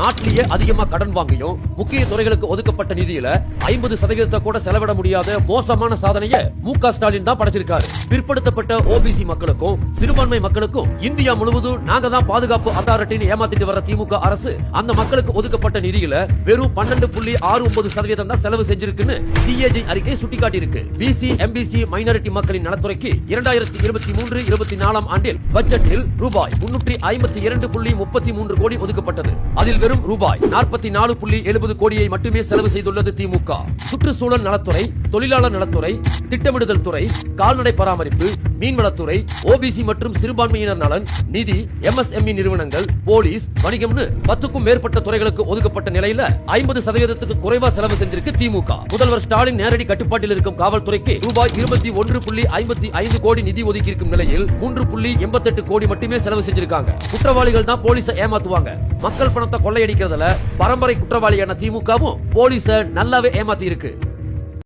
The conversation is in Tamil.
நாட்டிலேயே அதிகமா கடன் வாங்கியும் முக்கிய துறைகளுக்கு ஒதுக்கப்பட்ட நிதியில 50% கூட செலவிட முடியாத மோசமான சாதனையை மு.க. ஸ்டாலின் தான் படைச்சிருக்காரு. பிற்படுத்தப்பட்ட ஓபிசி மக்களுக்கும் சிறுபான்மை மக்களுக்கும் இந்தியா முழுவதும் நாங்க தான் பாதுகாப்பு அத்தாரிட்டின்னு ஏமாத்திட்டு வர திமுக அரசு அந்த மக்களுக்கு ஒதுக்கப்பட்ட நிதியில வெறும் 12.69% தான் செலவு செஞ்சிருக்குன்னு சிஏஜி அறிக்கை சுட்டிக்காட்டியிருக்கு. பிசி எம்பிசி மைனாரிட்டி மக்களின் நலத்துறைக்கு 2023-24 ஆண்டில் பட்ஜெட்டில் ரூபாய் 352.33 கோடி ஒதுக்கப்பட்டது. அதில் வெறும் ரூபாய் 44.70 கோடியை மட்டுமே செலவு செய்துள்ளது திமுக. சுற்றுச்சூழல் நலத்துறை, தொழிலாளர் நலத்துறை, திட்டமிடுதல் துறை, கால்நடை பராமரிப்பு, மீன்வளத்துறை, ஓபிசி மற்றும் சிறுபான்மையினர் நலன், நிதி, எம்எஸ்எம்இ நிறுவனங்கள், போலீஸ், வணிகம்னு 10க்கும் மேற்பட்ட துறைகளுக்கு ஒதுக்கப்பட்ட நிலையில 50% குறைவா செலவு செஞ்சிருக்கு திமுக. முதல்வர் ஸ்டாலின் நேரடி கட்டுப்பாட்டில் இருக்கும் காவல்துறைக்கு ரூபாய் 21.55 கோடி நிதி ஒதுக்கி இருக்கும் நிலையில் 3.88 கோடி மட்டுமே செலவு செஞ்சிருக்காங்க. குற்றவாளிகள் தான் போலீஸை ஏமாத்துவாங்க. மக்கள் பணத்தை கொள்ளையடிக்கிறதுல பரம்பரை குற்றவாளியான திமுகவும் போலீஸை நல்லாவே ஏமாத்தி இருக்கு.